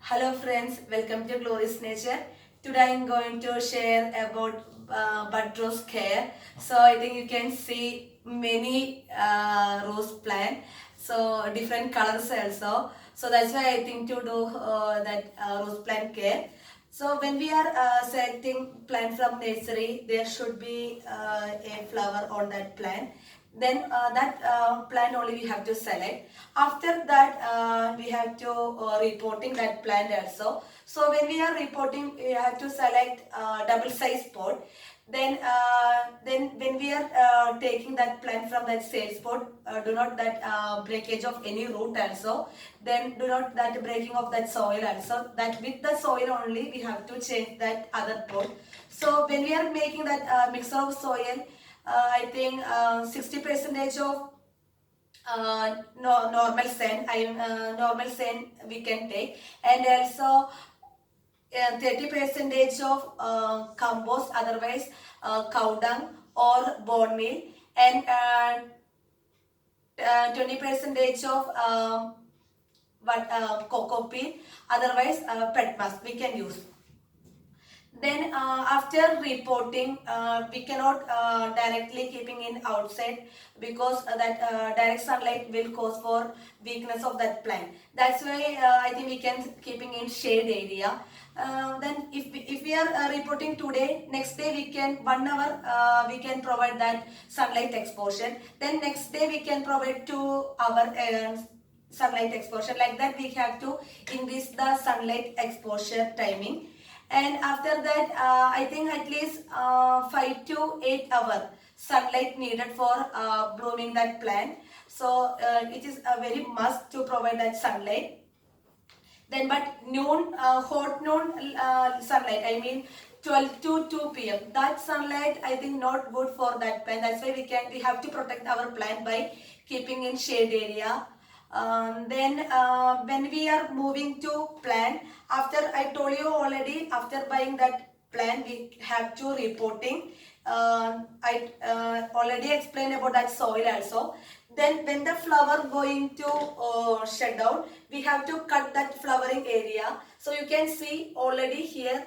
Hello friends, welcome to Glorious Nature. Today I am going to share about bud rose care. So I think you can see many rose plant. So different colors also. So that's why I think to do that rose plant care. So when we are selecting plant from nursery, there should be a flower on that plant. Then that plant only we have to select. After that we have to reporting that plant also. So when we are reporting, we have to select double size pot. Then when we are taking that plant from that sales pot, do not that breakage of any root also. Then do not that breaking of that soil also. That with the soil only we have to change that other pot. So when we are making that mixture of soil, I think 60 percentage of normal sand, normal sand we can take, and also 30 percentage of compost, otherwise cow dung or bone meal, and 20 percentage of cocoa peat, otherwise pet mask we can use. Then after reporting, we cannot directly keeping in outside, because that direct sunlight will cause for weakness of that plant. That's why I think we can keeping in shade area. Then if we are reporting today, next day we can 1 hour we can provide that sunlight exposure. Then next day we can provide 2 hour sunlight exposure. Like that we have to increase the sunlight exposure timing. And after that I think at least 5 to 8 hour sunlight needed for blooming that plant. So it is a very must to provide that sunlight. Then but noon, hot noon sunlight, I mean 12 to 2 p.m. that sunlight I think not good for that plant. That's why we have to protect our plant by keeping in shade area. Then when we are moving to plant, after I told you already, after buying that plant we have to reporting. I already explained about that soil also. Then when the flower going to shut down, we have to cut that flowering area. So you can see already here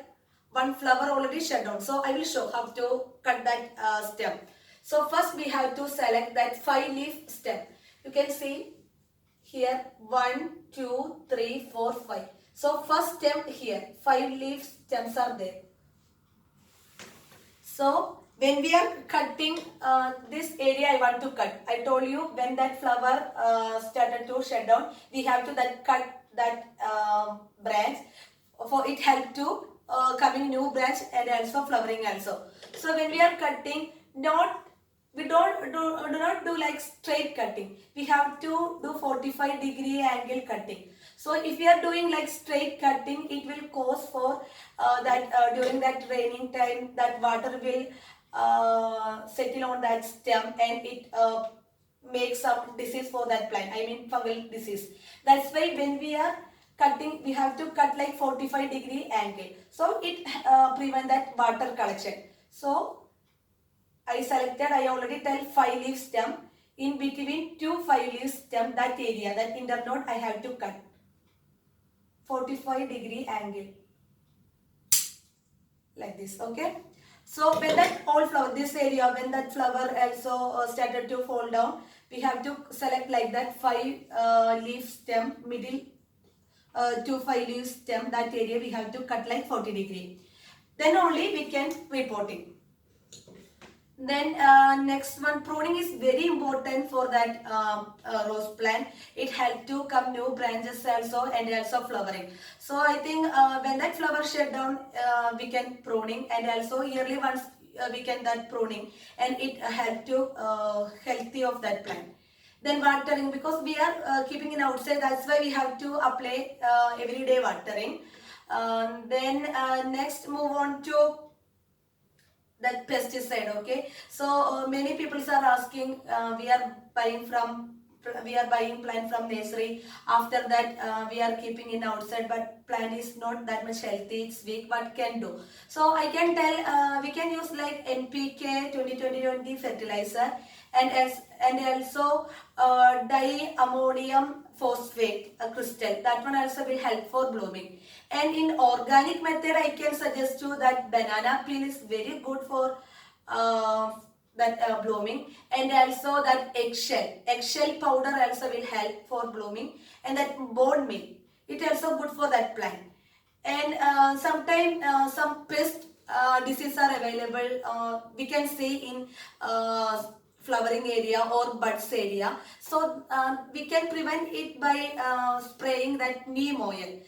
one flower already shut down. So I will show how to cut that stem. So first we have to select that 5-leaf stem. You can see here 1, 2, 3, 4, 5. So first stem here, 5 leaf stems are there. So when we are cutting this area, I want to cut. I told you when that flower started to shut down, we have to that cut that branch. For it help to coming new branch and also flowering also. So when we are cutting, we do not do like straight cutting. We have to do 45-degree angle cutting. So if we are doing like straight cutting, it will cause for that during that raining time, that water will settle on that stem, and it makes some disease for that plant. I mean fungal disease. That's why when we are cutting, we have to cut like 45-degree angle. So it prevent that water collection. So I selected, I already tell 5-leaf stem. In between 2 5-leaf stem, that area, that internode I have to cut 45-degree angle. Like this, okay? So when that all flower, this area, when that flower also started to fall down, we have to select like that 5-leaf stem, middle 2 5-leaf stem, that area we have to cut like 40-degree. Then only we can reporting. Then next one, pruning is very important for that rose plant. It helps to come new branches also, and also flowering. So I think when that flower shut down, we can pruning, and also yearly once we can that pruning, and it help to healthy of that plant. Then watering, because we are keeping in outside, that's why we have to apply everyday watering. Then next move on to that pesticide. Okay, so many people are asking, we are buying plant from nursery. After that we are keeping in outside, but plant is not that much healthy, it's weak. What can do? So I can tell we can use like NPK 20-20-20 fertilizer, and also diammonium phosphate crystal. That one also will help for blooming. And in organic method, I can suggest you that banana peel is very good for blooming, and also that eggshell powder also will help for blooming, and that bone meal, it also good for that plant. And sometimes some pest disease are available, we can see in flowering area or buds area. So we can prevent it by spraying that neem oil,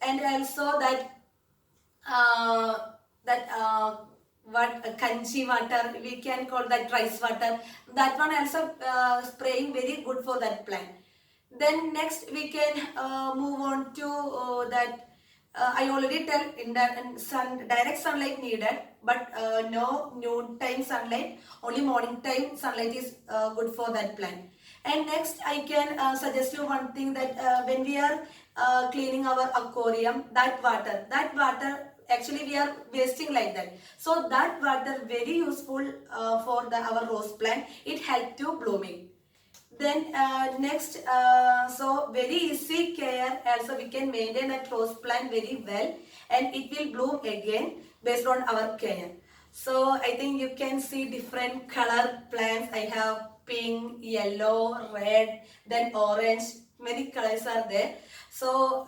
and also that uh, what kanchi water, we can call that rice water. That one also spraying very good for that plant. Then next we can move on to that I already tell in that direct sunlight needed, but no noon time sunlight, only morning time sunlight is good for that plant. And next I can suggest you one thing, that when we are cleaning our aquarium, that water actually we are wasting like that. So that water very useful for our rose plant. It help to blooming. Then next, so very easy care, also we can maintain a rose plant very well, and it will bloom again based on our care. So I think you can see different color plants. I have pink, yellow, red, then orange, many colors are there. So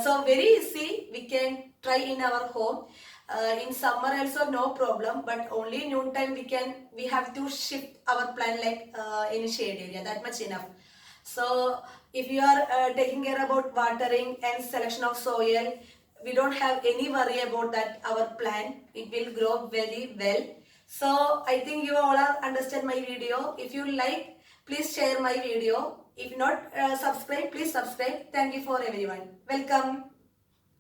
so very easy, we can try in our home. In summer also no problem, but only noon time we have to shift our plant like in shade area, that much enough. So if you are taking care about watering and selection of soil, we don't have any worry about that. Our plant, it will grow very well. So I think you all are understand my video. If you like, please share my video. If not subscribe, please subscribe. Thank you for everyone. Welcome.